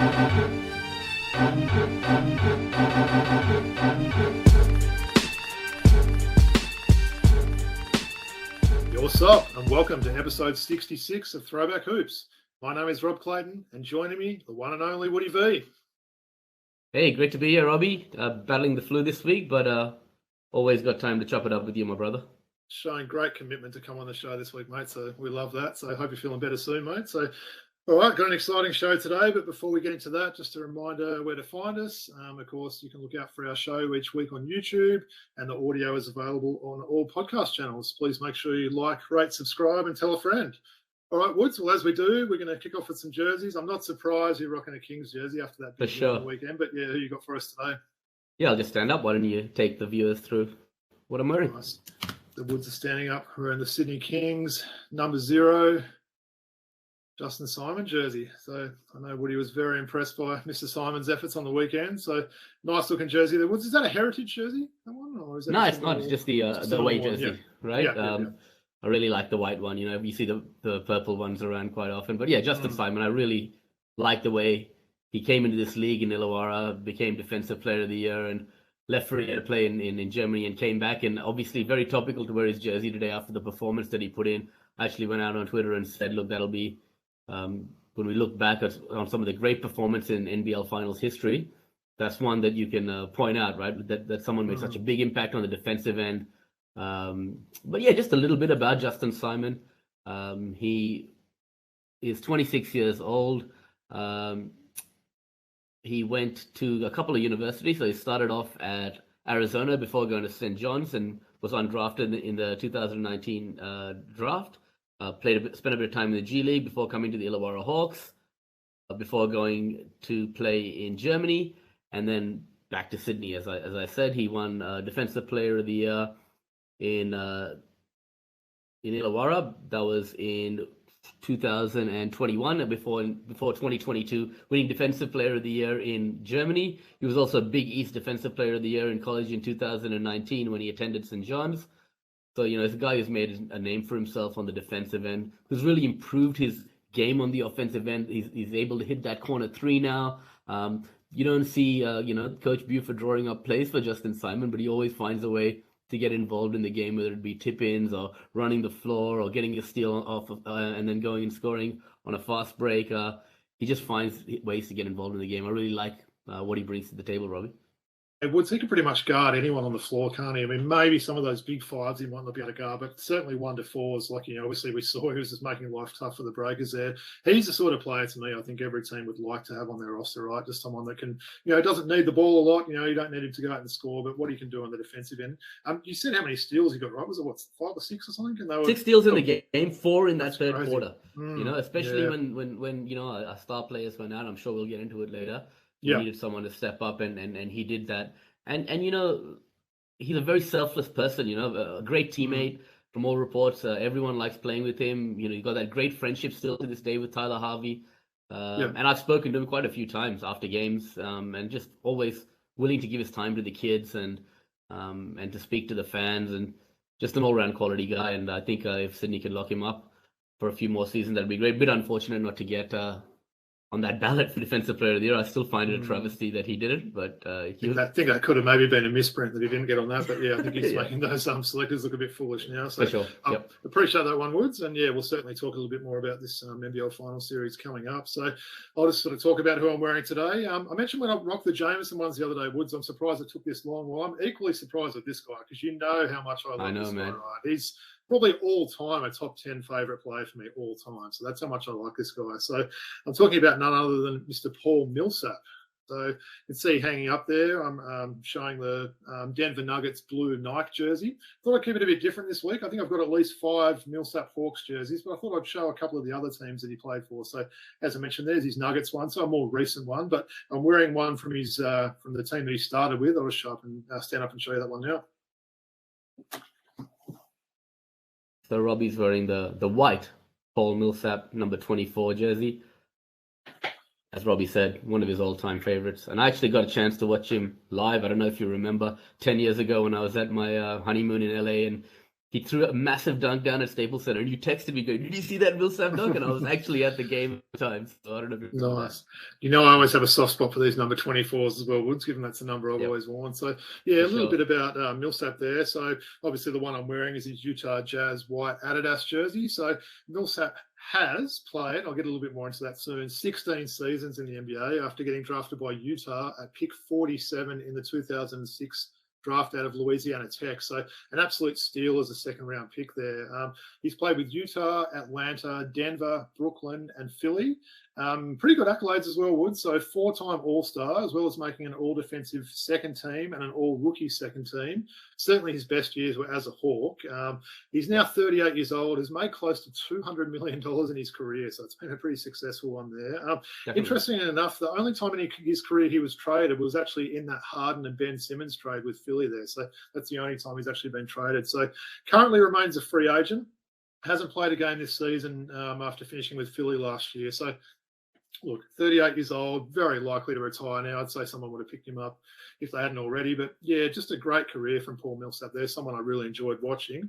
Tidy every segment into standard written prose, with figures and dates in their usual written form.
What's up, and welcome to episode 66 of Throwback Hoops. My name is Rob Clayton, and joining me, the one and only Woody V. Hey, great to be here, Robbie. Battling the flu this week, but always got time to chop it up with you, my brother. Showing great commitment to come on the show this week, mate, so we love that. So I hope you're feeling better soon, mate. So, all right, got an exciting show today, but before we get into that, just a reminder where to find us. Of course, you can look out for our show each week on YouTube, and the audio is available on all podcast channels. Please make sure you like, rate, subscribe, and tell a friend. All right, Woods, well, as we do, we're going to kick off with some jerseys. I'm not surprised you're rocking a Kings jersey after that big sure. weekend, but yeah, who you got for us today? Yeah, I'll just stand up. Why don't you take the viewers through what I'm wearing? Nice. The Woods are standing up. We're in the Sydney Kings, number 0, Justin Simon jersey. So I know Woody was very impressed by Mr. Simon's efforts on the weekend. So nice looking jersey there. Woods, is that a heritage jersey? That one, or is that no, it's not. It's just the away jersey, yeah. right? Yeah. I really like the white one. You know, you see the purple ones around quite often. But yeah, Justin Simon, I really like the way he came into this league in Illawarra, became Defensive Player of the Year, and left for a year to play in Germany and came back. And obviously very topical to wear his jersey today after the performance that he put in. I actually went out on Twitter and said, look, that'll be, when we look back on some of the great performance in NBL Finals history, that's one that you can point out, right? That someone made such a big impact on the defensive end. But yeah, just a little bit about Justin Simon. He is 26 years old. He went to a couple of universities. So he started off at Arizona before going to St. John's and was undrafted in the 2019 draft. Spent a bit of time in the G League before coming to the Illawarra Hawks, before going to play in Germany, and then back to Sydney. As I said, he won Defensive Player of the Year in Illawarra. That was in 2021, and before 2022, winning Defensive Player of the Year in Germany. He was also Big East Defensive Player of the Year in college in 2019 when he attended St. John's. So, you know, it's a guy who's made a name for himself on the defensive end, who's really improved his game on the offensive end. He's able to hit that corner 3 now. You don't see, Coach Buford drawing up plays for Justin Simon, but he always finds a way to get involved in the game, whether it be tip-ins or running the floor or getting a steal off and then going and scoring on a fast break. He just finds ways to get involved in the game. I really like what he brings to the table, Robbie. Woods, he can pretty much guard anyone on the floor, can't he? I mean, maybe some of those big 5s he might not be able to guard, but certainly 1 to 4s, like, you know, obviously we saw he was just making life tough for the Breakers there. He's the sort of player, to me, I think every team would like to have on their roster, right? Just someone that can, you know, doesn't need the ball a lot. You know, you don't need him to go out and score, but what he can do on the defensive end. You said how many steals he got, right? Was it, 5 or 6 or something? And they were 6 steals in the game, 4 in that third quarter. You know, especially when you know, our star players went out. I'm sure we'll get into it later. You needed someone to step up, and he did that. And you know, he's a very selfless person, you know, a great teammate from all reports. Everyone likes playing with him. You know, you've got that great friendship still to this day with Tyler Harvey. And I've spoken to him quite a few times after games, and just always willing to give his time to the kids and to speak to the fans, and just an all-round quality guy. And I think if Sydney can lock him up for a few more seasons, that'd be great. Bit unfortunate not to get on that ballot for Defensive Player of the Year. I still find it a travesty that he didn't, but I think that could have maybe been a misprint that he didn't get on that. But yeah, I think he's making those selectors look a bit foolish now. So for sure. Appreciate that one, Woods. And yeah, we'll certainly talk a little bit more about this NBL final series coming up. So I'll just sort of talk about who I'm wearing today. I mentioned when I rocked the Jameson ones the other day, Woods. I'm surprised it took this long. Well, I'm equally surprised with this guy because you know how much I love this guy, right? He's probably all time a top 10 favourite player for me all time. So that's how much I like this guy. So I'm talking about none other than Mr. Paul Millsap. So you can see hanging up there, I'm showing the Denver Nuggets blue Nike jersey. Thought I'd keep it a bit different this week. I think I've got at least 5 Millsap Hawks jerseys, but I thought I'd show a couple of the other teams that he played for. So as I mentioned, there's his Nuggets one, so a more recent one, but I'm wearing one from his from the team that he started with. I'll just show up and stand up and show you that one now. So Robbie's wearing the white Paul Millsap number 24 jersey. As Robbie said, one of his all-time favorites. And I actually got a chance to watch him live. I don't know if you remember 10 years ago when I was at my honeymoon in LA and he threw a massive dunk down at Staples Center, and you texted me going, "Did you see that Millsap dunk?" And I was actually at the game at the time, so I don't know if you remember Nice. That. You know, I always have a soft spot for these number 24s as well, Woods, given that's the number I've always worn. So, yeah, a little bit about Millsap there. So, obviously, the one I'm wearing is his Utah Jazz white Adidas jersey. So, Millsap has played, I'll get a little bit more into that soon, 16 seasons in the NBA after getting drafted by Utah at pick 47 in the 2006 draft out of Louisiana Tech. So an absolute steal as a second-round pick there. He's played with Utah, Atlanta, Denver, Brooklyn, and Philly. Pretty good accolades as well, Wood. So four-time All-Star, as well as making an all-defensive second team and an all-rookie second team. Certainly his best years were as a Hawk. He's now 38 years old, has made close to $200 million in his career, so it's been a pretty successful one there. Interestingly enough, the only time in his career he was traded was actually in that Harden and Ben Simmons trade with Philly there. So that's the only time he's actually been traded. So currently remains a free agent. Hasn't played a game this season after finishing with Philly last year. So look, 38 years old, very likely to retire now. I'd say someone would have picked him up if they hadn't already. But, yeah, just a great career from Paul Millsap there, someone I really enjoyed watching.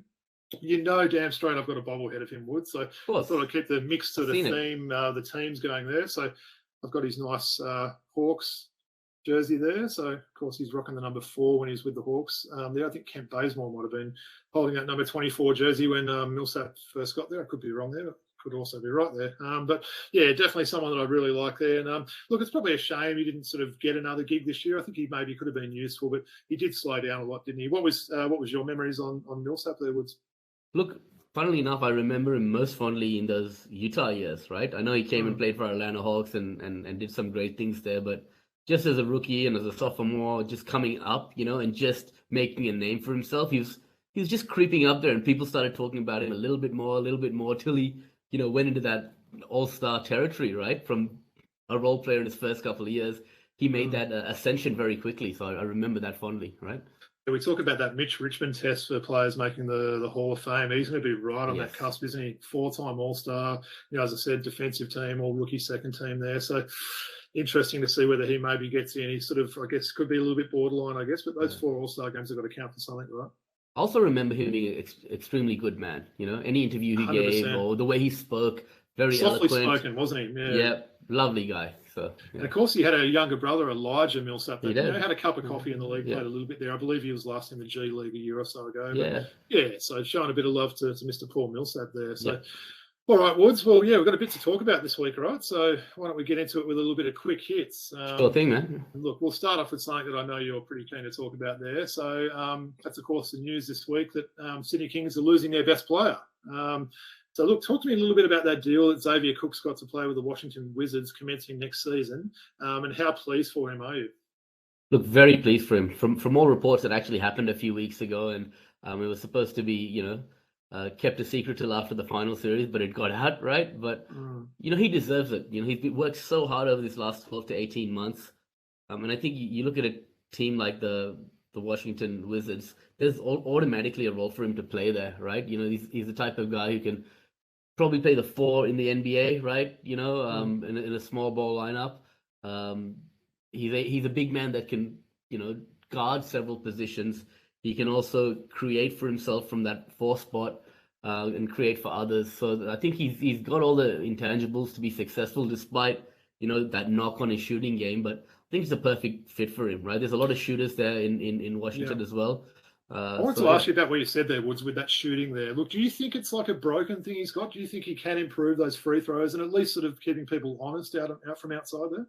You know damn straight I've got a bobblehead of him, Wood. So I thought I'd keep the mix to the theme, the teams going there. So I've got his nice Hawks jersey there. So, of course, he's rocking the number 4 when he's with the Hawks. I think Kent Bazemore might have been holding that number 24 jersey when Millsap first got there. I could be wrong there. Could also be right there. But, yeah, definitely someone that I really like there. And, look, it's probably a shame he didn't sort of get another gig this year. I think he maybe could have been useful, but he did slow down a lot, didn't he? What was your memories on Millsap there, Woods? Look, funnily enough, I remember him most fondly in those Utah years, right? I know he came and played for Atlanta Hawks and did some great things there, but just as a rookie and as a sophomore, just coming up, and just making a name for himself, he was just creeping up there, and people started talking about him a little bit more, till he went into that all-star territory, right? From a role player in his first couple of years, he made that ascension very quickly. So I remember that fondly, right? We talk about that Mitch Richmond test for players making the Hall of Fame. He's going to be right on that cusp, isn't he? 4-time All-Star, as I said, defensive team, all-rookie second team there. So interesting to see whether he maybe gets in. He sort of, I guess, could be a little bit borderline, I guess, but those 4 All-Star games have got to count for something, right? I also remember him being an extremely good man. Any interview he 100%. Gave or the way he spoke, very softly eloquent. Spoken, wasn't he? Yeah, lovely guy. So, And of course, he had a younger brother, Elijah Millsap. That had a cup of coffee in the league, played a little bit there. I believe he was last in the G League a year or so ago. But, so showing a bit of love to Mr. Paul Millsap there. So. All right, Woods. Well, we've got a bit to talk about this week, right? So why don't we get into it with a little bit of quick hits? Sure thing, man. Look, we'll start off with something that I know you're pretty keen to talk about there. So that's, of course, the news this week that Sydney Kings are losing their best player. So, look, talk to me a little bit about that deal that Xavier Cooks got to play with the Washington Wizards commencing next season, and how pleased for him are you? Look, very pleased for him. From all reports, it actually happened a few weeks ago, and it was supposed to be, kept a secret till after the final series, but it got out, right? But, he deserves it. He's worked so hard over these last 12 to 18 months. And I think you look at a team like the Washington Wizards, there's automatically a role for him to play there, right? He's the type of guy who can probably play the 4 in the NBA, right? In a small ball lineup. He's a big man that can, guard several positions. He can also create for himself from that 4 spot and create for others. So I think he's got all the intangibles to be successful, despite that knock on his shooting game. But I think it's a perfect fit for him, right? There's a lot of shooters there in Washington as well. I want to ask you about what you said there, Woods, with that shooting there. Look, do you think it's like a broken thing he's got? Do you think he can improve those free throws and at least sort of keeping people honest out from outside there?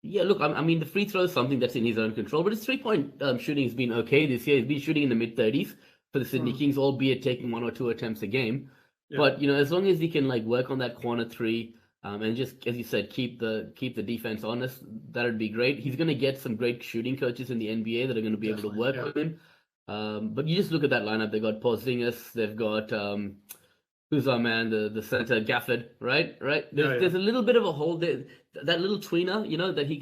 Yeah, look, I mean, the free throw is something that's in his own control, but his 3-point shooting has been okay this year. He's been shooting in the mid-30s for the Sydney Kings, albeit taking 1 or 2 attempts a game. Yeah. But, as long as he can, work on that corner 3 and just, as you said, keep the defense honest, that would be great. He's going to get some great shooting coaches in the NBA that are going to be able to work with him. But you just look at that lineup. They've got Porzingis. They've got... who's our man, the center, Gafford, right? There's a little bit of a hole there. That little tweener, that he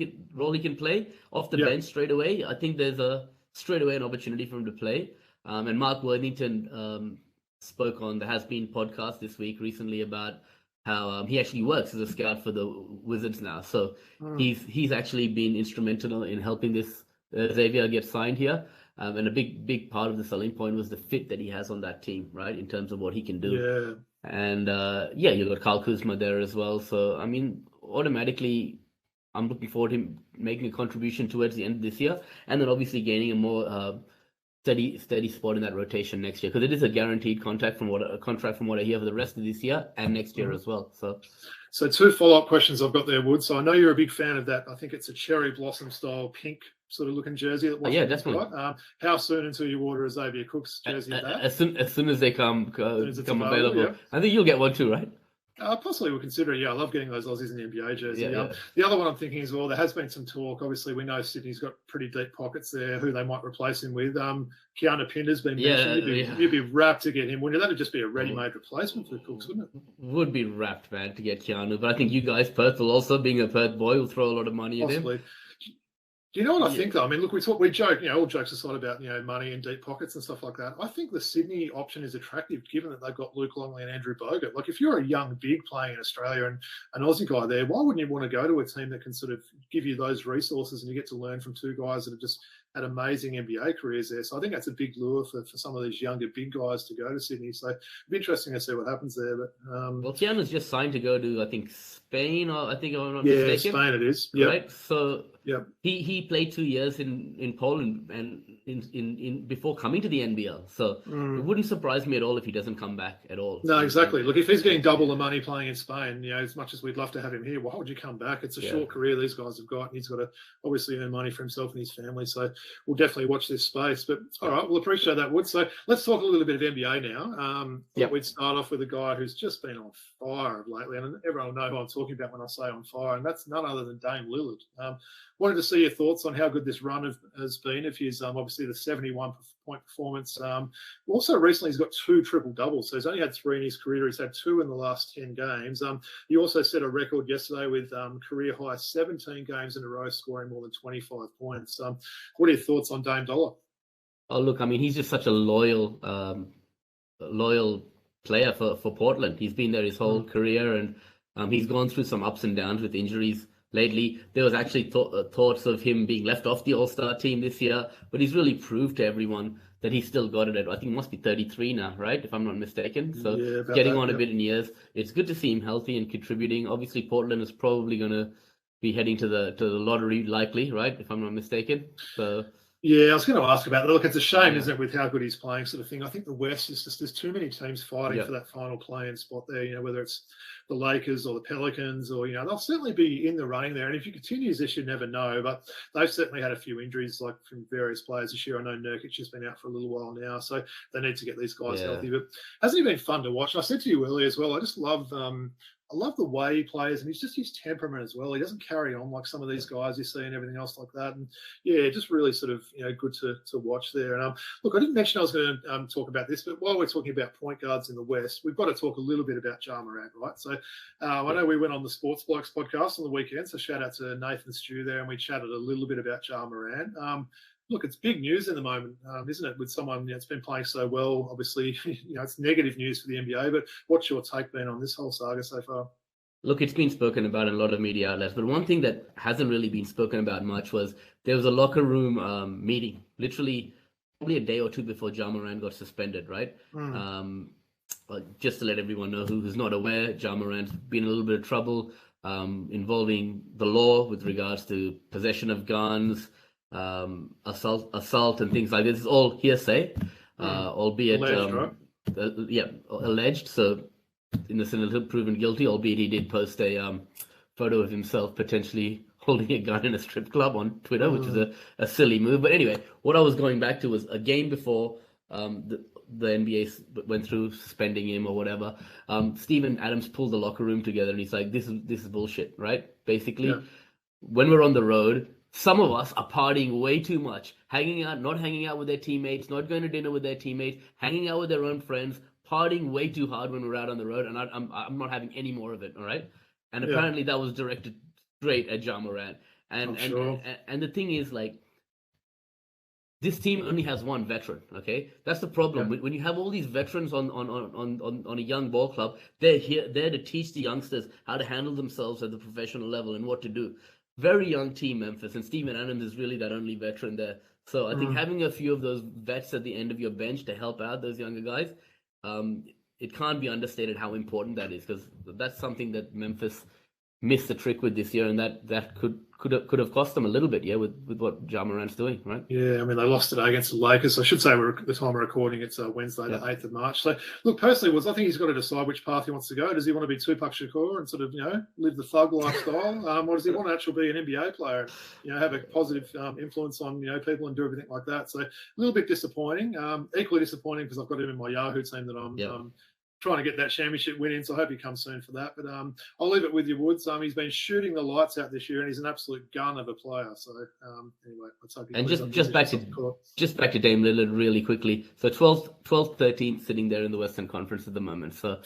can play off the bench straight away. I think there's straight away an opportunity for him to play. And Mark Worthington spoke on the Has Been podcast this week recently about how he actually works as a scout for the Wizards now. So he's actually been instrumental in helping this Xavier get signed here. And a big part of the selling point was the fit that he has on that team, right? In terms of what he can do. Yeah. And you got Kyle Kuzma there as well. So, I mean, automatically, I'm looking forward to him making a contribution towards the end of this year. And then obviously gaining a more steady spot in that rotation next year. Because it is a guaranteed contract from what I hear for the rest of this year and next year as well. So 2 follow-up questions I've got there, Wood. So I know you're a big fan of that. I think it's a cherry blossom style pink sort of looking jersey that Washington's got. How soon until you order a Xavier Cooks jersey of that? As soon as they come available. Yeah. I think you'll get one too, right? Possibly we'll consider it. Yeah, I love getting those Aussies in the NBA jersey. The other one I'm thinking as well, there has been some talk. Obviously, we know Sydney's got pretty deep pockets there, who they might replace him with. Keanu Pinder's been mentioned. You'd be rapt to get him, wouldn't you? That'd just be a ready-made replacement for Cooks, wouldn't it? Would be rapt, man, to get Keanu. But I think you guys, Perth, will also, being a Perth boy, will throw a lot of money at him. Do you know what I think, though? I mean, look, we joke, all jokes aside about, money and deep pockets and stuff like that. I think the Sydney option is attractive given that they've got Luke Longley and Andrew Bogut. Like, if you're a young big playing in Australia and an Aussie guy there, why wouldn't you want to go to a team that can sort of give you those resources and you get to learn from 2 guys that have just had amazing NBA careers there? So I think that's a big lure for some of these younger big guys to go to Sydney. So it'd be interesting to see what happens there. But well, Keanu's just signed to go to, I think, Spain, or I think if I'm not mistaken. Yeah, Spain it is. Yep. Right? So yep. He played 2 years in Poland and in before coming to the NBL. So it wouldn't surprise me at all if he doesn't come back at all. No, exactly. Look, if he's getting double the money playing in Spain, as much as we'd love to have him here, why would you come back? It's a short career these guys have got, and he's got to obviously earn money for himself and his family. So we'll definitely watch this space. But all right, we'll appreciate that, Wood. So let's talk a little bit of NBA now. We'd start off with a guy who's just been on fire lately, and everyone will know who I'm talking about when I say on fire, and that's none other than Dame Lillard. Wanted to see your thoughts on how good this run has been. If he's obviously the 71-point performance. Also, recently he's got 2 triple-doubles. So he's only had 3 in his career. He's had 2 in the last 10 games. He also set a record yesterday with career high 17 games in a row, scoring more than 25 points. What are your thoughts on Dame Dollar? Oh, look, I mean, he's just such a loyal player for Portland. He's been there his whole career, and he's gone through some ups and downs with injuries lately. There was actually thoughts of him being left off the All-Star team this year, but he's really proved to everyone that he's still got it at, I think he must be 33 now, right? If I'm not mistaken. So getting on a bit in years. It's good to see him healthy and contributing. Obviously, Portland is probably going to be heading to the lottery likely, right? If I'm not mistaken. So yeah, I was going to ask about that. Look, it's a shame, isn't it, with how good he's playing, sort of thing. I think the West is just, there's too many teams fighting for that final play-in spot there, whether it's the Lakers or the Pelicans or, they'll certainly be in the running there. And if he continues this, you never know. But they've certainly had a few injuries, like from various players this year. I know Nurkic has been out for a little while now, so they need to get these guys healthy. But hasn't he been fun to watch? And I said to you earlier as well, I just love I love the way he plays, and he's just his temperament as well. He doesn't carry on like some of these guys you see and everything else like that. And just really sort of good to watch there. And look, I didn't mention I was going to talk about this, but while we're talking about point guards in the West, we've got to talk a little bit about Ja Morant, right? So I know we went on the Sports Blokes podcast on the weekend, so shout out to Nathan Stew there, and we chatted a little bit about Ja Morant. Look, it's big news in the moment, isn't it, with someone that's been playing so well? Obviously, it's negative news for the NBA, but what's your take been on this whole saga so far? Look, it's been spoken about in a lot of media outlets, but one thing that hasn't really been spoken about much was there was a locker room meeting, literally probably a day or two before Ja Morant got suspended, right? Just to let everyone know who's not aware, Ja Morant's been in a little bit of trouble involving the law with regards to possession of guns, assault and things like this. It's all hearsay, albeit alleged, alleged. So innocent proven guilty, albeit he did post a photo of himself potentially holding a gun in a strip club on Twitter, which is a silly move. But anyway, what I was going back to was a game before the NBA went through suspending him or whatever. Steven Adams pulled the locker room together and he's like, this is bullshit, right? Basically, when we're on the road, some of us are partying way too much, not hanging out with their teammates, not going to dinner with their teammates, hanging out with their own friends, partying way too hard when we're out on the road, and I'm not having any more of it, all right? And apparently that was directed straight at Ja Morant. And the thing is, like, this team only has one veteran, okay? That's the problem. When you have all these veterans on a young ball club, they're there to teach the youngsters how to handle themselves at the professional level and what to do. Very young team, Memphis, and Steven Adams is really that only veteran there. So I think having a few of those vets at the end of your bench to help out those younger guys, it can't be understated how important that is, because that's something that Memphis missed the trick with this year, and that could have cost them a little bit, with what Ja Morant's doing, right? Yeah, I mean, they lost today against the Lakers. I should say, the time we're recording, it's Wednesday, the 8th of March. So, look, personally, I think he's got to decide which path he wants to go. Does he want to be Tupac Shakur and sort of, live the thug lifestyle? Or does he want to actually be an NBA player, have a positive influence on, people and do everything like that? So, a little bit disappointing. Equally disappointing because I've got him in my Yahoo team that I'm trying to get that championship win in, so I hope he comes soon for that. But I'll leave it with you, Woods. He's been shooting the lights out this year, and he's an absolute gun of a player. So anyway, let's hope he. And just back to Dame Lillard really quickly. So 12th, 13th, sitting there in the Western Conference at the moment. So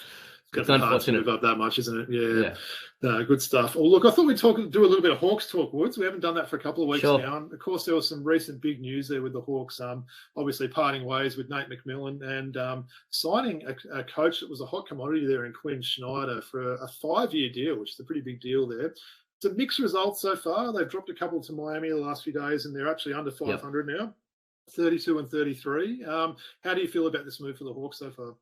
it's unfortunate. Move up that much, isn't it? Yeah. No, good stuff. Well, look, I thought we'd do a little bit of Hawks talk, Woods. We haven't done that for a couple of weeks now. And of course, there was some recent big news there with the Hawks, obviously parting ways with Nate McMillan and signing a coach that was a hot commodity there in Quinn Snyder for a 5-year deal, which is a pretty big deal there. It's a mixed result so far. They've dropped a couple to Miami the last few days, and they're actually under 500 now, 32 and 33. How do you feel about this move for the Hawks so far?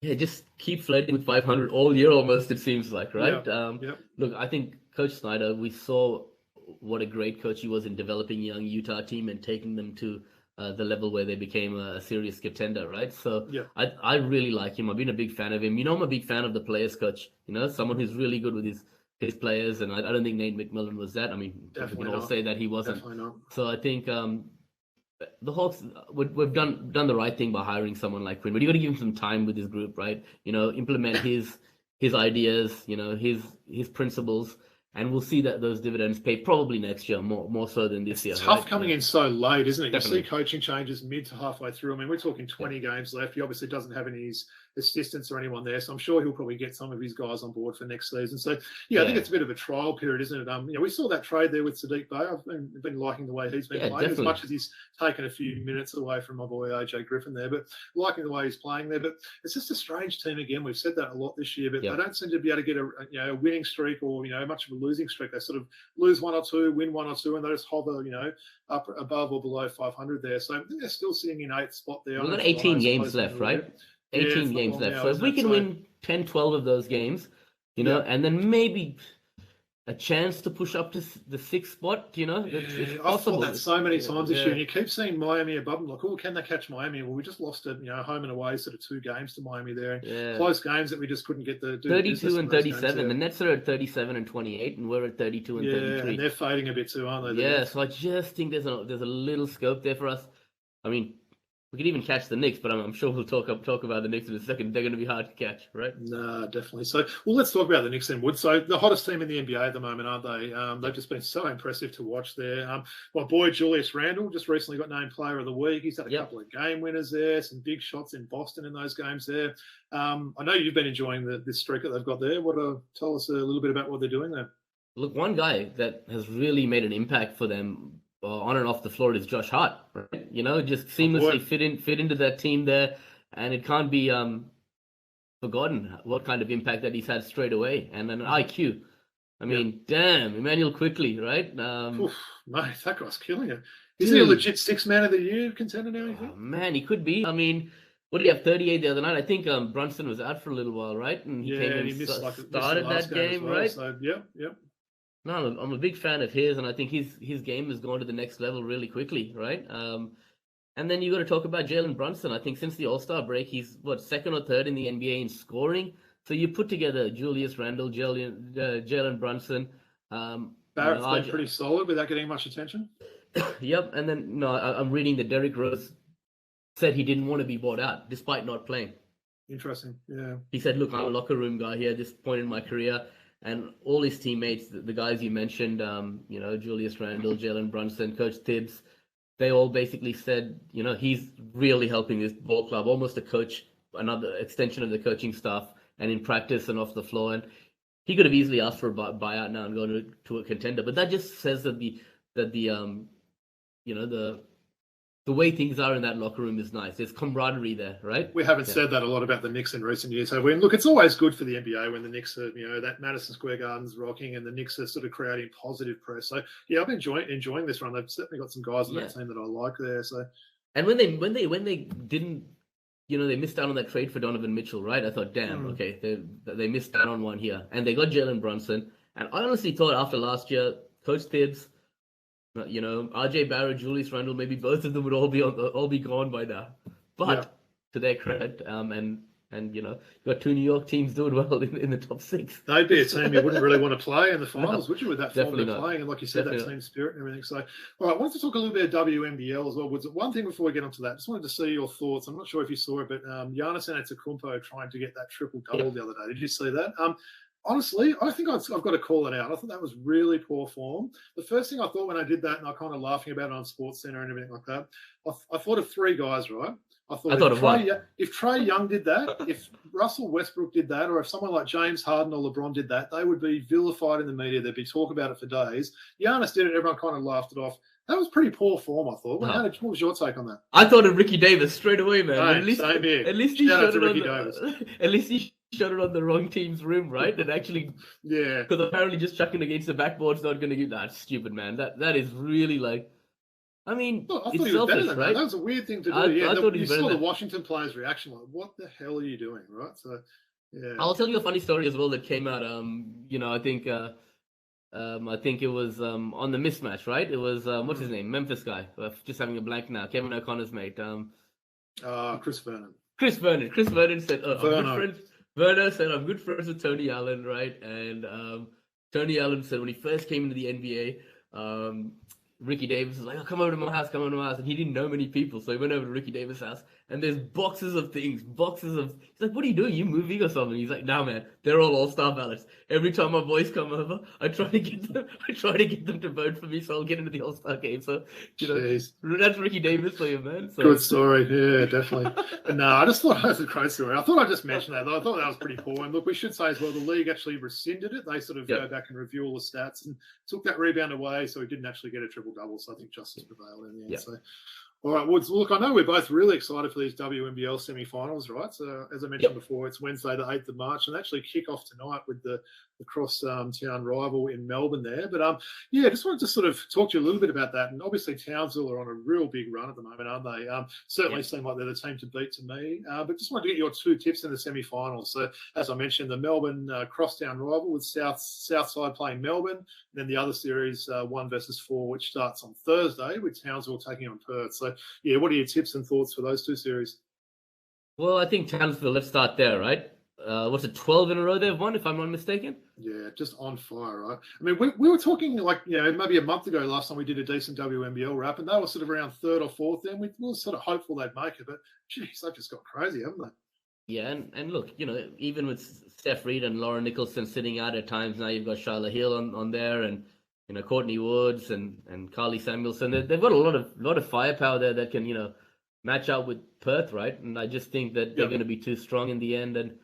Yeah, just keep flirting with 500 all year almost, it seems like, right? Look, I think Coach Snyder, we saw what a great coach he was in developing a young Utah team and taking them to the level where they became a serious contender, right? So I really like him. I've been a big fan of him. I'm a big fan of the players coach, someone who's really good with his players, and I don't think Nate McMillan was that. I mean, we can all say that he wasn't. Definitely not. So I think the Hawks, we've done the right thing by hiring someone like Quinn, but you got to give him some time with his group, right? Implement his ideas, his principles, and we'll see that those dividends pay probably next year more so than this year. It's tough coming in so late, isn't it? Definitely. You see coaching changes mid to halfway through. I mean, we're talking 20 games left. He obviously doesn't have any assistants or anyone there, so I'm sure he'll probably get some of his guys on board for next season. So, I think it's a bit of a trial period, isn't it? We saw that trade there with Sadiq Bey. I've been liking the way he's been playing, definitely. As much as he's taken a few minutes away from my boy AJ Griffin there, but liking the way he's playing there. But it's just a strange team again. We've said that a lot this year, but they don't seem to be able to get a winning streak or much of a losing streak. They sort of lose one or two, win one or two, and they just hover up above or below 500 there. So they're still sitting in 8th spot there. We've got 18 games left, right? 18 games left. Now, so if we can win 10, 12 of those games, and then maybe a chance to push up to the 6th spot, it's possible. I've thought that so many times this year, and you keep seeing Miami above them. Like, can they catch Miami? Well, we just lost it, home and away, sort of 2 games to Miami there. Close games that we just couldn't get the 32 and 37. The Nets are at 37 and 28, and we're at 32 and 33. And they're fading a bit too, aren't they? Yeah, so I just think there's a little scope there for us. I mean, we could even catch the Knicks, but I'm sure we'll talk about the Knicks in a second. They're going to be hard to catch, right? No, definitely. So, let's talk about the Knicks then, Wood. So, the hottest team in the NBA at the moment, aren't they? They've just been so impressive to watch there. My boy Julius Randle just recently got named Player of the Week. He's had a couple of game winners there, some big shots in Boston in those games there. I know you've been enjoying this streak that they've got there. Tell us a little bit about what they're doing there. Look, one guy that has really made an impact for them on and off the floor is Josh Hart, right? Just seamlessly fit into that team there, and it can't be forgotten what kind of impact that he's had straight away, and an IQ. I mean, damn, Emmanuel Quickly, right? Mate, that guy's killing it. Isn't he a legit 6th man of the year contender now? Oh, man, he could be. I mean, what did he have? 38 the other night. I think Brunson was out for a little while, right? And he came and started that game, right? So, yep. No, I'm a big fan of his, and I think his game has gone to the next level really quickly, right? And then you got to talk about Jalen Brunson. I think since the All-Star break, he's 2nd or 3rd in the NBA in scoring. So you put together Julius Randle, Jalen Brunson. Barrett's been pretty solid without getting much attention. Yep, and then I'm reading that Derrick Rose said he didn't want to be bought out despite not playing. Interesting, yeah. He said, "Look, I'm a locker room guy here at this point in my career." And all his teammates, the guys you mentioned, Julius Randle, Jalen Brunson, Coach Tibbs, they all basically said, he's really helping this ball club, almost a coach, another extension of the coaching staff, and in practice and off the floor. And he could have easily asked for a buyout now and gone to a contender, but that just says that the the way things are in that locker room is nice. There's camaraderie there, right? We haven't said that a lot about the Knicks in recent years, have we? And look, it's always good for the NBA when the Knicks are, that Madison Square Garden's rocking and the Knicks are sort of creating positive press. So, yeah, I've been enjoying this run. They've certainly got some guys on that team that I like there. So, and when they didn't, they missed out on that trade for Donovan Mitchell, right? I thought, damn, okay, they missed out on one here. And they got Jalen Brunson. And I honestly thought after last year, Coach Tibbs, RJ Barrett, Julius Randle, maybe both of them would all be gone by now. But to their credit, and you got two New York teams doing well in the top 6. They'd be a team you wouldn't really want to play in the finals, would you, with that form they're not. playing? And like you said, that team spirit and everything. So, all right, I wanted to talk a little bit of WNBL as well. One thing before we get onto that, just wanted to see your thoughts. I'm not sure if you saw it, but Giannis Antetokounmpo trying to get that triple-double the other day. Did you see that? Honestly, I think I've got to call it out. I thought that was really poor form. The first thing I thought when I did that, and I kind of laughing about it on SportsCenter and everything like that, I thought of 3 guys, right? I thought if Trae Young did that, if Russell Westbrook did that, or if someone like James Harden or LeBron did that, they would be vilified in the media. There'd be talk about it for days. Giannis did it. Everyone kind of laughed it off. That was pretty poor form, I thought. What was your take on that? I thought of Ricky Davis straight away, man. Hey, same here. At least he showed it on the wrong team's rim, right? And actually, because apparently just chucking against the backboard's not going to get that stupid, man. That is really like, I mean, it's selfish, right? That was a weird thing to do. I thought you saw the Washington players' reaction, like, what the hell are you doing, right? So, yeah. I'll tell you a funny story as well that came out. I think it was on the mismatch, right? It was what's his name, Memphis guy. Just having a blank now. Kevin O'Connor's mate. Chris Vernon. Chris Vernon said, Verno said, I'm good friends with Tony Allen, right? And Tony Allen said when he first came into the NBA, Ricky Davis was like, come over to my house. And he didn't know many people. So he went over to Ricky Davis' house. And there's boxes of things. He's like, what are you doing? You moving or something? He's like, nah, man. They're all-star ballots. Every time my boys come over, I try to get them to vote for me so I'll get into the all-star game. So, that's Ricky Davis for you, man. So. Good story. Yeah, definitely. No, I just thought that was a great story. I thought I'd just mention that, though. I thought that was pretty poor. And look, we should say as well, the league actually rescinded it. They sort of go back and review all the stats and took that rebound away, so he didn't actually get a triple-double. So I think justice prevailed in the end. So. All right, Woods. Well, look, I know we're both really excited for these WNBL semi-finals, right? So, as I mentioned before, it's Wednesday, the 8th of March, and they actually kick off tonight with the cross-town rival in Melbourne there. But, just wanted to sort of talk to you a little bit about that. And obviously, Townsville are on a real big run at the moment, aren't they? Certainly seem like they're the team to beat to me. But just wanted to get your 2 tips in the semi-finals. So, as I mentioned, the Melbourne crosstown rival with Southside playing Melbourne. And then the other series, 1 versus 4, which starts on Thursday with Townsville taking on Perth. So, what are your tips and thoughts for those 2 series? Well, I think Townsville, let's start there, right? What's it, 12 in a row they've won, if I'm not mistaken? Yeah, just on fire, right? I mean, we were talking maybe a month ago last time we did a decent WNBL wrap, and they were sort of around 3rd or 4th then. We were sort of hopeful they'd make it, but geez, they've just got crazy, haven't they? Yeah, and look, even with Steph Reed and Lauren Nicholson sitting out at times, now you've got Charlotte Hill on there, and Courtney Woods and Carly Samuelson. They've got a lot of firepower there that can match up with Perth, right? And I just think that they're going to be too strong in the end. And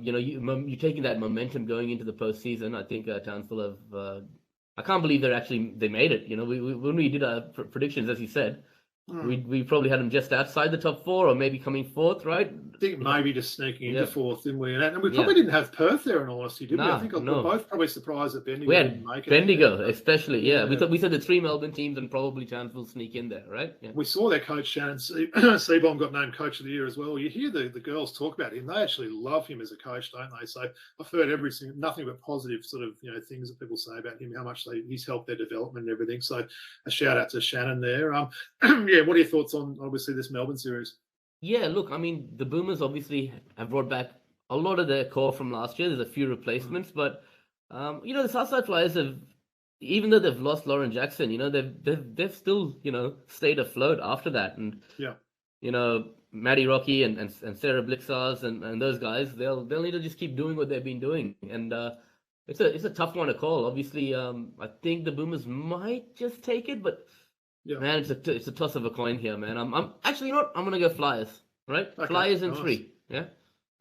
you're taking that momentum going into the postseason. I think Townsville have. I can't believe they made it. When we did our predictions, as you said, we probably had them just outside the top 4 or maybe coming 4th, right? I think maybe just sneaking into 4th, didn't we? And we probably didn't have Perth there, in all honesty, did we? I think we're both probably surprised that Bendigo didn't make it. Bendigo, especially, We said the 3 Melbourne teams and probably Townsville sneak in there, right? Yeah. We saw their coach, Shannon Seaborn, got named Coach of the Year as well. You hear the girls talk about him. They actually love him as a coach, don't they? So I've heard nothing but positive sort of things that people say about him, how much he's helped their development and everything. So a shout out to Shannon there. What are your thoughts on obviously this Melbourne series? Yeah, look, I mean, the Boomers obviously have brought back a lot of their core from last year. There's a few replacements, but the Southside Flyers have, even though they've lost Lauren Jackson, they've still stayed afloat after that. And Maddie Rocky and Sarah Blixars and those guys, they'll need to just keep doing what they've been doing. And it's a tough one to call. Obviously, I think the Boomers might just take it, but. Yeah. Man, it's a toss of a coin here, man. I'm actually not. I'm gonna go Flyers, right? Okay, Flyers in 3. Yeah.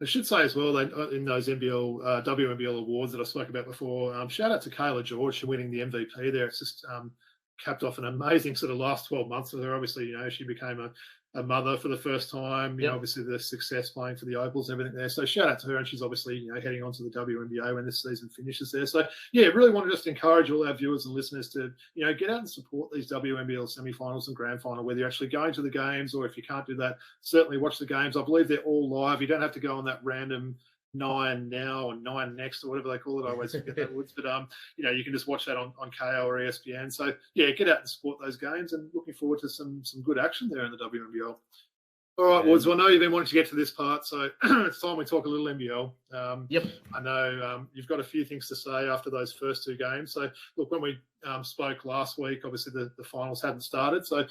I should say as well, in those WNBL awards that I spoke about before, shout out to Kayla George for winning the MVP there. It's just capped off an amazing sort of last 12 months with her. Obviously, she became a mother for the first time. Obviously the success playing for the Opals and everything there. So shout out to her, and she's obviously heading on to the WNBL when this season finishes there. So really want to just encourage all our viewers and listeners to get out and support these WNBL semi-finals and grand final, whether you're actually going to the games or if you can't do that, certainly watch the games. I believe they're all live. You don't have to go on that random 9 now and 9 next or whatever they call it. I always forget that words, but you can just watch that on KO or ESPN. So get out and support those games, and looking forward to some good action there in the WNBL. All right, Woods. Well, I know you've been wanting to get to this part, so it's time we talk a little NBL. I know you've got a few things to say after those first 2 games. So look, when we spoke last week, obviously the finals hadn't started, so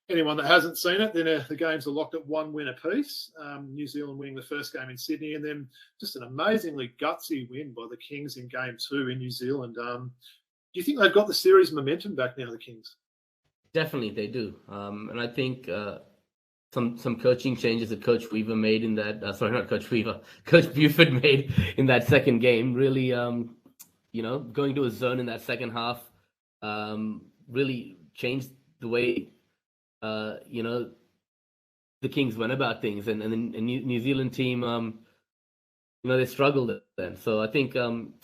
anyone that hasn't seen it, then the games are locked at 1 win apiece. New Zealand winning the first game in Sydney, and then just an amazingly gutsy win by the Kings in game 2 in New Zealand. Do you think they've got the series momentum back now, the Kings? Definitely, they do. And I think some coaching changes that Coach Weaver made in that, not Coach Weaver, Coach Buford made in that second game really, going to a zone in that second half really changed the way the Kings went about things, and the New Zealand team, they struggled then. So I think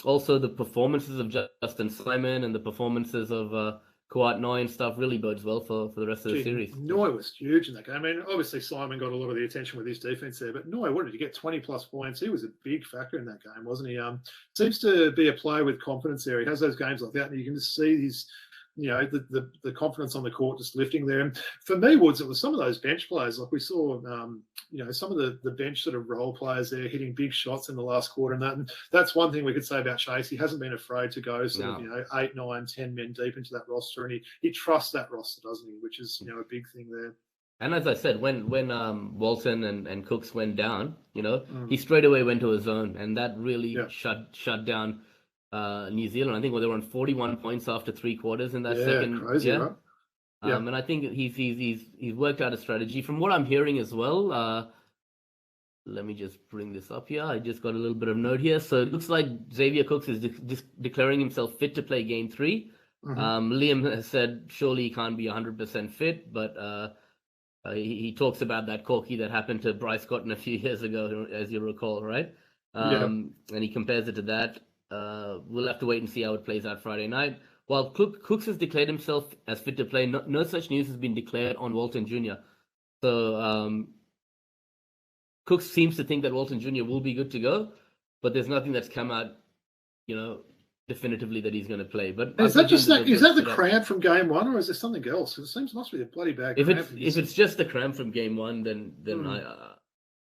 also the performances of Justin Simon and the performances of Kawhi Noi and stuff really bodes well for the rest of the series. Noi was huge in that game. I mean, obviously Simon got a lot of the attention with his defense there, but Noi, what did he get? 20+ points. He was a big factor in that game, wasn't he? Seems to be a player with confidence there. He has those games like that, and you can just see his the confidence on the court just lifting there. And for me, Woods, it was some of those bench players. Like we saw, some of the bench sort of role players there hitting big shots in the last quarter. And that's one thing we could say about Chase. He hasn't been afraid to go sort of 8, 9, 10 men deep into that roster. And he trusts that roster, doesn't he? Which is, a big thing there. And as I said, when Walton and Cooks went down, he straight away went to a zone. And that really shut down New Zealand. I think they were on 41 points after 3 quarters in that second. Crazy, right? And I think he's worked out a strategy. From what I'm hearing as well, let me just bring this up here. I just got a little bit of note here. So it looks like Xavier Cooks is declaring himself fit to play Game 3. Liam has said surely he can't be 100% fit, but he talks about that corky that happened to Bryce Cotton a few years ago, as you recall, right? And he compares it to that. We'll have to wait and see how it plays out Friday night. While Cooks has declared himself as fit to play, no such news has been declared on Walton Jr. So Cooks seems to think that Walton Jr. will be good to go, but there's nothing that's come out, definitively that he's going to play. But is that the cramp from game 1, or is there something else? It seems must be a bloody bad cramp. If it's just the cramp from game 1, then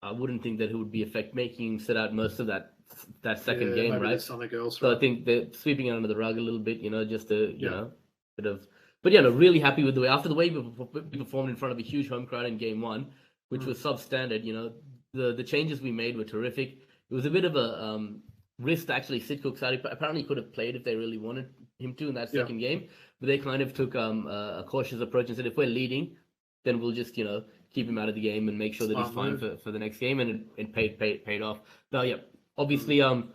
I wouldn't think that it would be making him sit out most of that second game, right? Something else, so right? I think they're sweeping it under the rug a little bit, just to bit of. But really happy with the way after the way we performed in front of a huge home crowd in game 1, which was substandard. The changes we made were terrific. It was a bit of a risk to actually sit Cooks out. He apparently could have played if they really wanted him to in that second game, but they kind of took a cautious approach and said, if we're leading, then we'll just keep him out of the game and make sure that he's fine for the next game, and it paid off. Now, obviously, on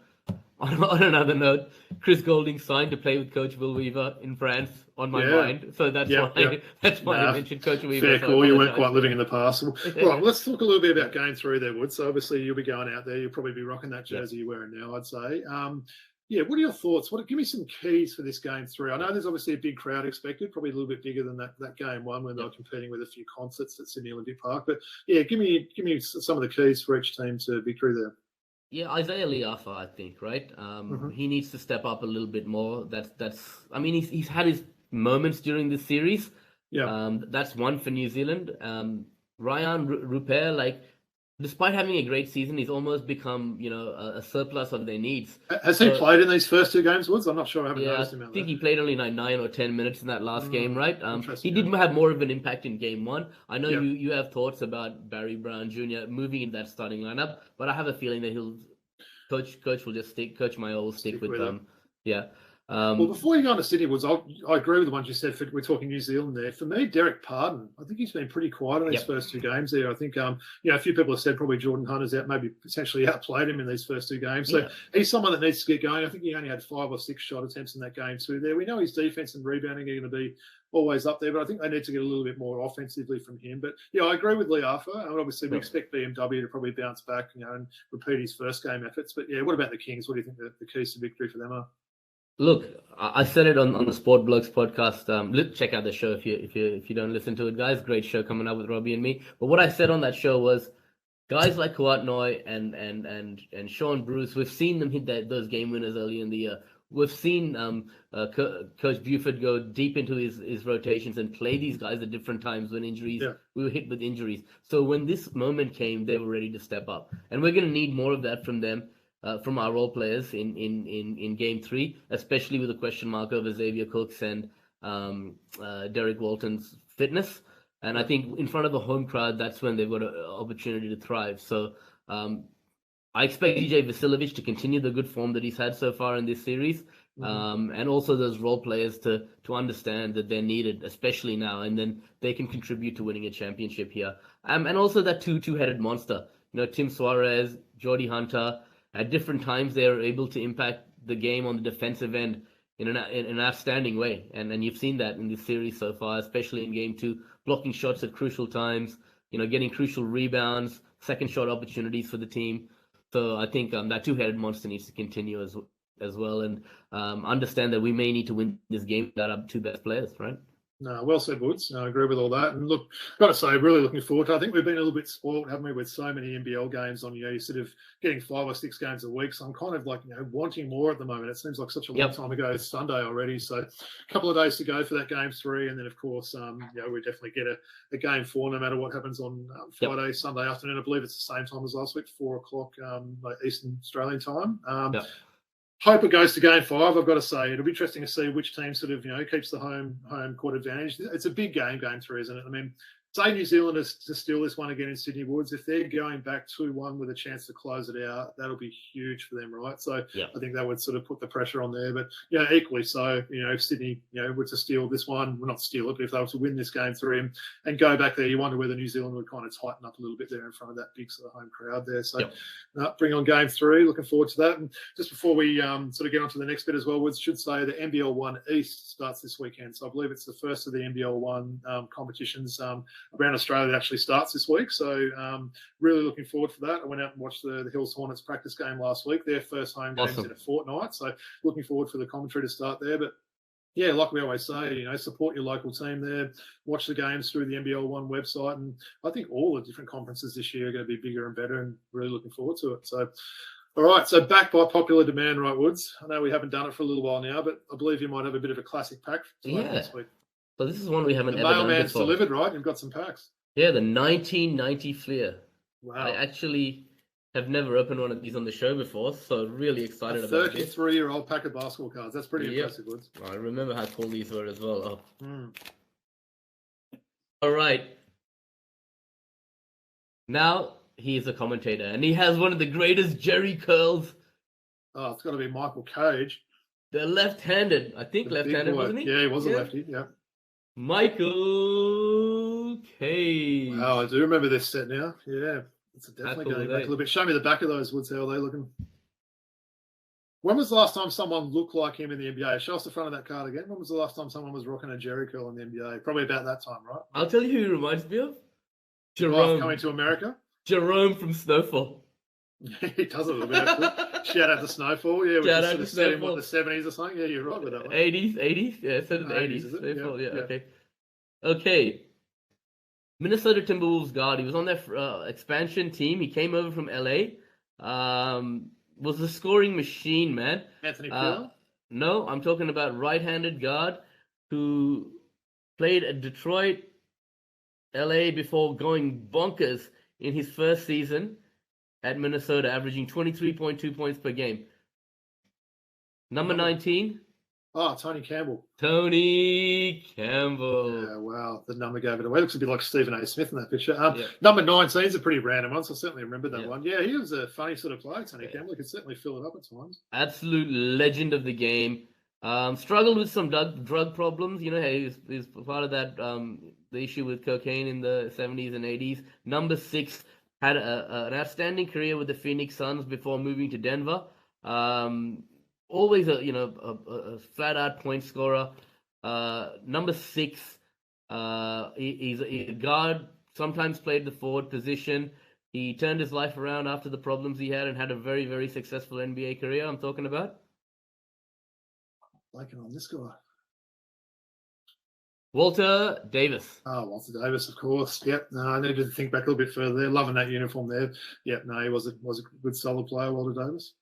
another note, Chris Golding signed to play with Coach Will Weaver in France on my mind. So that's why I mentioned Coach Weaver. Fair call. You weren't quite living in the past. Right, let's talk a little bit about game 3 there, Wood. So obviously you'll be going out there. You'll probably be rocking that jersey you're wearing now, I'd say. What are your thoughts? Give me some keys for this game 3. I know there's obviously a big crowd expected, probably a little bit bigger than that game 1 when they were competing with a few concerts at Sydney Olympic Park. But give me some of the keys for each team to victory there. Yeah, Isaiah Liafa, I think, right? He needs to step up a little bit more. I mean, he's had his moments during this series. That's one for New Zealand. Ryan Rupert, despite having a great season, he's almost become, a surplus of their needs. Has he played in these first 2 games, Woods? I'm not sure. I haven't noticed him out there. I think he played only 9 or 10 minutes in that last game, right? He did have more of an impact in game 1. I know you have thoughts about Barry Brown Jr. moving in that starting lineup, but I have a feeling that Coach will just stick. Coach Mayo will stick with them. Well, before you go on to Sydney Woods, I agree with the ones you said. We're talking New Zealand there. For me, Derek Pardon, I think he's been pretty quiet in these first two games there. I think, a few people have said probably Jordan Hunter's out, maybe potentially outplayed him in these first two games. So he's someone that needs to get going. I think he only had 5 or 6 shot attempts in that game too there. We know his defense and rebounding are going to be always up there, but I think they need to get a little bit more offensively from him. But, I agree with Lee Arthur. And obviously, we expect BMW to probably bounce back, and repeat his first game efforts. But, what about the Kings? What do you think the keys to victory for them are? Look, I said it on the Sport Blokes podcast. Check out the show if you don't listen to it, guys. Great show coming up with Robbie and me. But what I said on that show was, guys like Kawhi Noy and Sean Bruce, we've seen them hit those game winners early in the year. We've seen Coach Buford go deep into his rotations and play these guys at different times when injuries. We were hit with injuries. So when this moment came, they were ready to step up, and we're going to need more of that from them. From our role players in Game 3, especially with a question mark over Xavier Cooks and Derek Walton's fitness. And I think in front of a home crowd, that's when they've got an opportunity to thrive. So I expect DJ Vasiljevic to continue the good form that he's had so far in this series. And also those role players to understand that they're needed, especially now, and then they can contribute to winning a championship here. And also that two-headed monster, Tim Suarez, Jordy Hunter. At different times, they are able to impact the game on the defensive end in an outstanding way. And you've seen that in this series so far, especially in Game 2, blocking shots at crucial times, getting crucial rebounds, second shot opportunities for the team. So I think that two-headed monster needs to continue as well, and understand that we may need to win this game without our 2 best players, right? No, well said, Woods. I agree with all that. And look, got to say, really looking forward to it. I think we've been a little bit spoiled, haven't we, with so many NBL games on, you're sort of getting 5 or 6 games a week. So I'm kind of like, wanting more at the moment. It seems like such a long time ago. It's Sunday already. So a couple of days to go for that Game 3. And then, of course, we definitely get a Game 4 no matter what happens on Friday, Sunday afternoon. I believe it's the same time as last week, 4 o'clock Eastern Australian time. Hope it goes to Game 5. I've got to say, it'll be interesting to see which team sort of, keeps the home court advantage. It's a big game, Game 3, isn't it? I mean, say New Zealand is to steal this one again in Sydney Woods. If they're going back 2-1 with a chance to close it out, that'll be huge for them, right? So I think that would sort of put the pressure on there. But, equally so, if Sydney, were to steal this one, well, not steal it, but if they were to win this Game 3 and go back there, you wonder whether New Zealand would kind of tighten up a little bit there in front of that big sort of home crowd there. So bring on Game 3. Looking forward to that. And just before we sort of get on to the next bit as well, Woods should say the NBL 1 East starts this weekend. So I believe it's the first of the NBL 1 competitions around Australia that actually starts this week. So really looking forward for that. I went out and watched the Hills Hornets practice game last week. Their first home games in a fortnight. So looking forward for the commentary to start there. But like we always say, support your local team there. Watch the games through the NBL 1 website. And I think all the different conferences this year are going to be bigger and better, and really looking forward to it. So, all right. So back by popular demand, right, Woods? I know we haven't done it for a little while now, but I believe you might have a bit of a classic pack this week. So this is one we haven't ever done before. Mailman's delivered, right? You've got some packs. Yeah, the 1990 Fleer. Wow. I actually have never opened one of these on the show before, so really excited about it. 33-year-old pack of basketball cards. That's pretty impressive, Woods. I remember how cool these were as well. All right. Now he's a commentator, and he has one of the greatest Jerry curls. Oh, it's got to be Michael Cage. The left-handed. I think left-handed, wasn't he? Yeah, he was a lefty, Michael Cage. Wow, I do remember this set now. Yeah, it's definitely going back a little bit. Show me the back of those, Woods. How are they looking? When was the last time someone looked like him in the NBA? Show us the front of that card again. When was the last time someone was rocking a Jerry curl in the NBA? Probably about that time, right? I'll tell you who he reminds me of. Jerome. Coming to America? Jerome from Snowfall. He does a little bit, actually. Shout out to Snowfall. Yeah, shout out to Snowfall. The 70s or something. Yeah, you're right with that one. 80s? Yeah, it's in the 80s. Snowfall, yeah. Okay. Minnesota Timberwolves guard. He was on their expansion team. He came over from LA. Was a scoring machine, man. Anthony Peeler? No, I'm talking about right-handed guard who played at Detroit, LA before going bonkers in his first season at Minnesota, averaging 23.2 points per game. Number 19. Oh, Tony Campbell. Tony Campbell. Yeah, wow. The number gave it away. Looks a bit like Stephen A. Smith in that picture. Number 19 is a pretty random one, so I certainly remember that one. Yeah, he was a funny sort of player, Tony Campbell. He could certainly fill it up at times. Absolute legend of the game. Struggled with some drug problems. You know, he's part of that the issue with cocaine in the 70s and 80s. Number 6 had an outstanding career with the Phoenix Suns before moving to Denver. Always a flat out point scorer. Number 6, he's a guard. Sometimes played the forward position. He turned his life around after the problems he had and had a very, very successful NBA career. I'm talking about. Blanking on this guy. Walter Davis. Oh, Walter Davis, of course. Yep. No, I needed to think back a little bit further there. Loving that uniform there. Yep. No, he was a good, solid player, Walter Davis.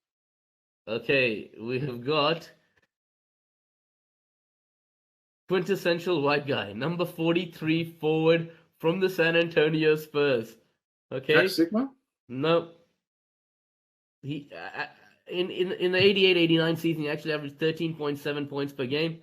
Okay, we have got quintessential white guy, number 43 forward from the San Antonio Spurs. Okay. Jack Sigma? No. He in the 88-89 season, he actually averaged 13.7 points per game.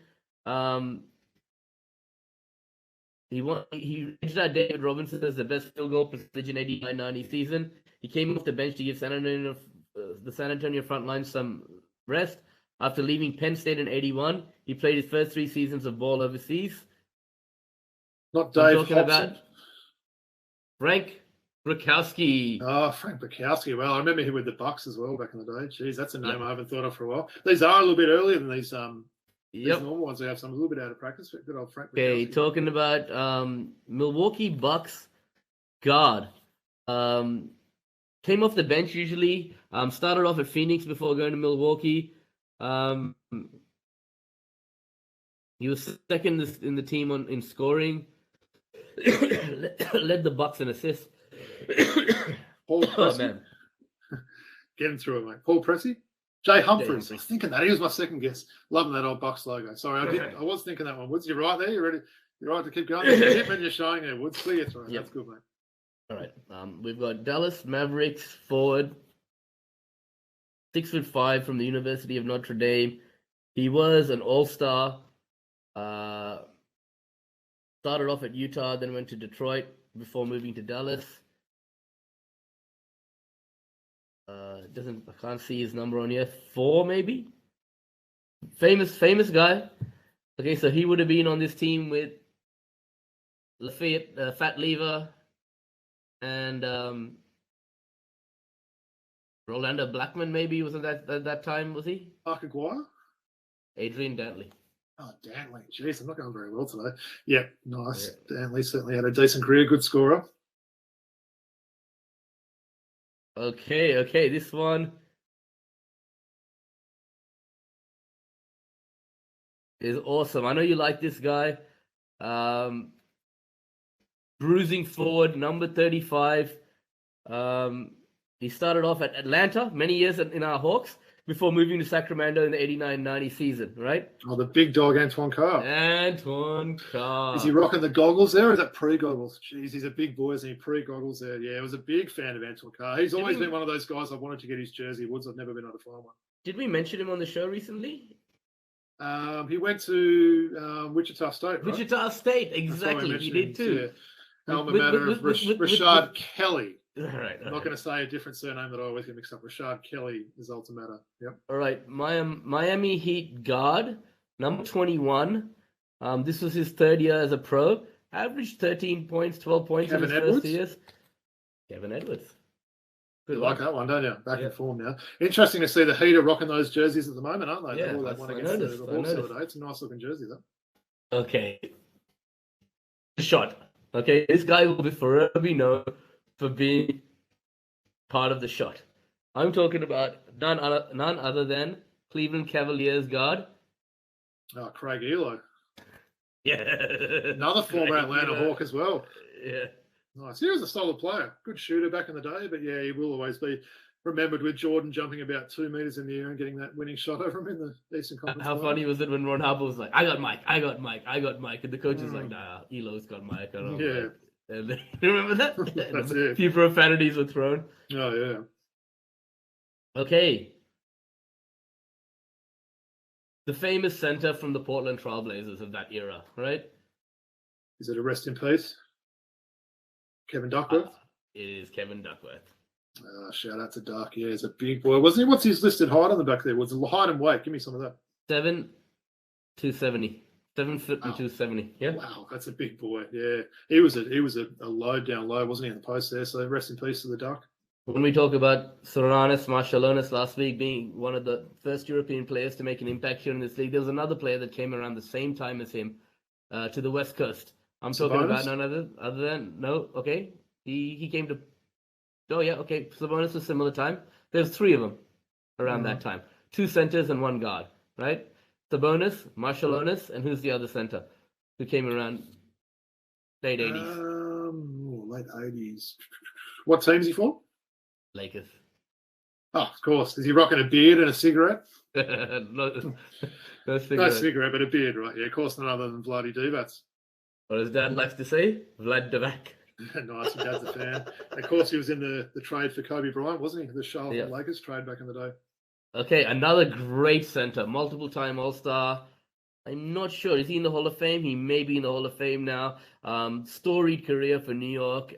He edged out David Robinson as the best field goal percentage in 89-90 season. He came off the bench to give the San Antonio front line some rest. After leaving Penn State in 81, he played his first 3 seasons of ball overseas. Not Dave Hobson. About Frank Brakowski. Oh, Frank Brakowski. Well, I remember him with the Bucks as well back in the day. Jeez, that's a name I haven't thought of for a while. These are a little bit earlier than these normal ones. They have some a little bit out of practice. Good old Frank Brakowski. Okay, talking about Milwaukee Bucks guard. Came off the bench usually. Started off at Phoenix before going to Milwaukee. He was second in the team in scoring. Led the Bucks in assists. Paul Pressey. Oh, man. Getting through it, mate. Paul Pressey? Jay Humphries. I was thinking that. He was my second guess. Loving that old Bucks logo. Sorry, I was thinking that one. Woods, you right there? You ready? You right to keep going? Hitman, you're showing there. Woods, clear your throw. Yep. That's good, mate. All right. We've got Dallas Mavericks forward, 6'5" from the University of Notre Dame. He was an all-star. Started off at Utah, then went to Detroit before moving to Dallas. I can't see his number on here. 4 maybe. Famous guy. Okay, so he would have been on this team with Lafayette, Fat Lever, and Rolando Blackman. Maybe was at that time. Was he? Mark Aguirre? Adrian Dantley. Oh, Dantley. Jeez, I'm not going very well today. Yeah, nice. Yeah. Dantley certainly had a decent career, good scorer. Okay. This one is awesome. I know you like this guy. Bruising forward, number 35. He started off at Atlanta many years in our Hawks before moving to Sacramento in the 89-90 season, right? Oh, the big dog, Antoine Carr. Antoine Carr. Is he rocking the goggles there, or is that pre-goggles? Jeez, he's a big boy, isn't he? Pre-goggles there. Yeah, I was a big fan of Antoine Carr. He's always been one of those guys I wanted to get his jersey. Woods, I've never been able to find one. Did we mention him on the show recently? He went to Wichita State, right? Wichita State, exactly. He did too. Yeah. Alma mater of Rashad Kelly. All right. I'm not going to say a different surname that I always get mixed up. Rashad Kelly is alma mater. Yep. All right. Miami Heat guard, number 21. This was his 3rd year as a pro. Averaged 13 points, 12 points in his first 2 years. Kevin Edwards. Good you like that one, don't you? Back in form now. Interesting to see the Heat are rocking those jerseys at the moment, aren't they? Yeah, they won against the Hawks the other day. It's a nice looking jersey, though. Okay. Shot. Okay, this guy will be forever be known for being part of the shot. I'm talking about none other than Cleveland Cavaliers guard. Oh, Craig Elo. Yeah. Another former Atlanta Hawk as well. Yeah. Nice. He was a solid player. Good shooter back in the day, but yeah, he will always be remembered with Jordan jumping about 2 meters in the air and getting that winning shot over him in the Eastern Conference. How funny was it when Ron Harper was like, I got Mike, and the coach is like, nah, Elo's got Mike. I don't know. Yeah. And then, you remember that? That's it. A few profanities were thrown. Oh, yeah. Okay. The famous center from the Portland Trailblazers of that era, right? Is it a rest in peace? Kevin Duckworth? It is Kevin Duckworth. Shout out to Duck. Yeah, he's a big boy. Wasn't he? What's his listed height on the back there? Was it height and weight? Give me some of that. 270. 7 foot and 270. Yeah. Wow, that's a big boy. Yeah, he was a load down low, wasn't he, in the post there? So rest in peace to the Duck. When we talk about Soranis Marshalonis last week being one of the first European players to make an impact here in this league, there was another player that came around the same time as him to the West Coast. I'm talking about none other than okay. He came to Sabonis was similar time. There's 3 of them around that time. 2 centers and 1 guard, right? Sabonis, Marshalonis, and who's the other center who came around late 80s? Late 80s. What team's he for? Lakers. Oh, of course. Is he rocking a beard and a cigarette? no cigarette. No cigarette, but a beard, right? Yeah, of course, none other than Vladdy Divac. What does Dad likes to say? Vlad Divac. Nice, your dad's a fan. And of course, he was in the trade for Kobe Bryant, wasn't he? The Charlotte Lakers trade back in the day. Okay, another great center, multiple-time All-Star. I'm not sure. Is he in the Hall of Fame? He may be in the Hall of Fame now. Storied career for New York,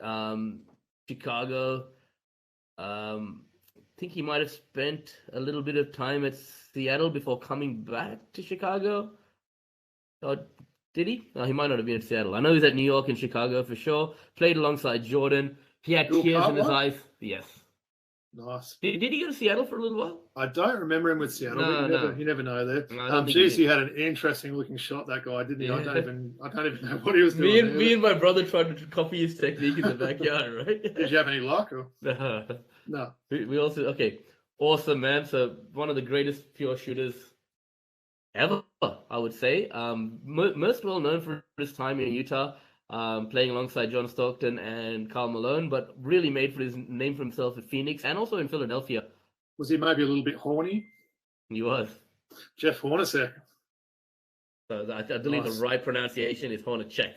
Chicago. I think he might have spent a little bit of time at Seattle before coming back to Chicago. Or did he? No, he might not have been at Seattle. I know he's at New York and Chicago for sure. Played alongside Jordan. He had tears in his eyes. Yes. Nice. Did he go to Seattle for a little while? I don't remember him with Seattle. You never know there. No, he had an interesting looking shot, that guy, didn't he? Yeah. I don't even know what he was doing. Me and my brother tried to copy his technique in the backyard, right? Did you have any luck? Or? No. We also awesome, man. So one of the greatest pure shooters ever, I would say. Most well known for his time in Utah. Playing alongside John Stockton and Karl Malone, but really made for his name for himself at Phoenix and also in Philadelphia. Was he maybe a little bit horny? He was. Jeff Hornacek. So I believe the right pronunciation is Hornacek.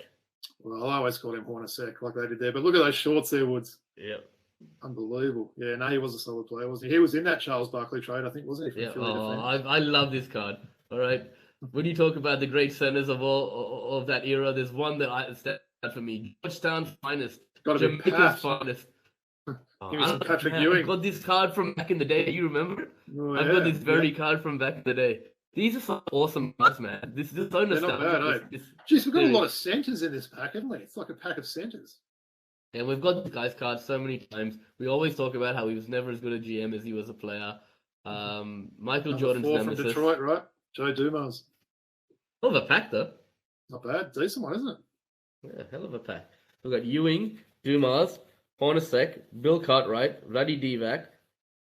Well, I always called him Hornacek like they did there. But look at those shorts there, Woods. Yeah. Unbelievable. Yeah, no, he was a solid player, wasn't he? He was in that Charles Barkley trade, I think, wasn't he? Yeah. I love this card. All right. When you talk about the great centers of all of that era, there's one that stands out for me. Georgetown's finest. Jamaica's finest. Give me some Patrick Ewing. I got this card from back in the day. You remember? Oh, I got this card from back in the day. These are some awesome cards, man. This is so nostalgic. They're not bad, Jeez, we've got a lot of centers in this pack, haven't we? It's like a pack of centers. And we've got this guy's card so many times. We always talk about how he was never as good a GM as he was a player. Michael Jordan's nemesis. From Detroit, right? Joe Dumas. Hell of a pack, though. Not bad. Decent one, isn't it? Yeah, hell of a pack. We've got Ewing, Dumas, Hornacek, Bill Cartwright, Vlade Divac,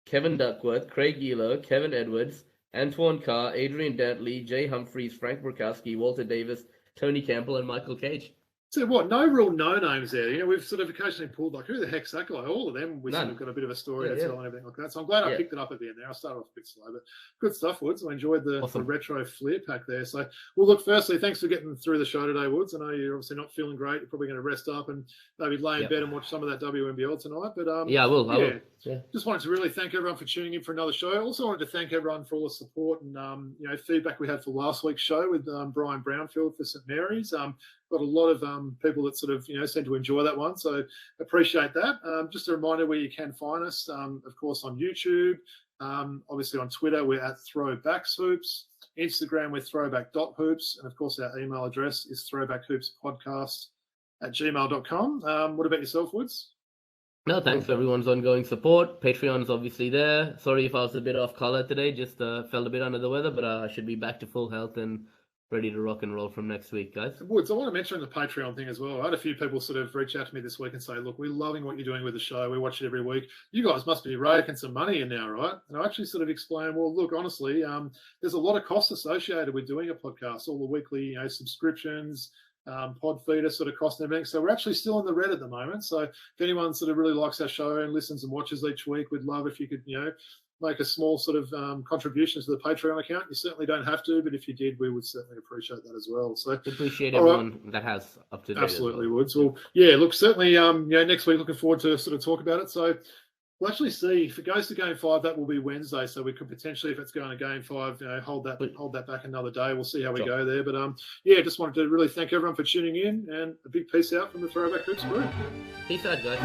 Kevin Duckworth, Craig Elo, Kevin Edwards, Antoine Carr, Adrian Dantley, Jay Humphries, Frank Burkowski, Walter Davis, Tony Campbell, and Michael Cage. So what? No real no-names there. You know, we've sort of occasionally pulled like, who the heck's that guy? All of them, we've sort of got a bit of a story to tell and everything like that. So I'm glad I picked it up at the end there. I started off a bit slow, but good stuff, Woods. I enjoyed the retro flair pack there. So, well, look, firstly, thanks for getting through the show today, Woods. I know you're obviously not feeling great. You're probably going to rest up and maybe lay in bed and watch some of that WNBL tonight. But I will. Yeah. Just wanted to really thank everyone for tuning in for another show. Also wanted to thank everyone for all the support and feedback we had for last week's show with Brian Brownfield for St Mary's. Got a lot of people that sort of seem to enjoy that one, so appreciate that. Just a reminder where you can find us, of course, on YouTube, obviously on Twitter we're at Throwback Hoops, Instagram we're throwback.hoops, and of course our email address is throwbackhoopspodcast@gmail.com. What about yourself, Woods? No, thanks for everyone's ongoing support. Patreon is obviously there. Sorry if I was a bit off color today, just felt a bit under the weather, but I should be back to full health and ready to rock and roll from next week, guys. Woods, I want to mention the Patreon thing as well. I had a few people sort of reach out to me this week and say, look, we're loving what you're doing with the show. We watch it every week. You guys must be raking some money in now, right? And I actually sort of explained, well, look, honestly, there's a lot of costs associated with doing a podcast, all the weekly subscriptions, pod feeder sort of cost and everything. So we're actually still in the red at the moment. So if anyone sort of really likes our show and listens and watches each week, we'd love if you could, make a small sort of contribution to the Patreon account. You certainly don't have to, but if you did, we would certainly appreciate that as well. So appreciate everyone that has up to date. Absolutely would. So yeah, look, certainly next week looking forward to sort of talk about it. So we'll actually see if it goes to Game 5. That will be Wednesday. So we could potentially, if it's going to Game 5, hold that back another day. We'll see how we go there. But just wanted to really thank everyone for tuning in, and a big peace out from the Throwback Hoops group. Peace out, guys.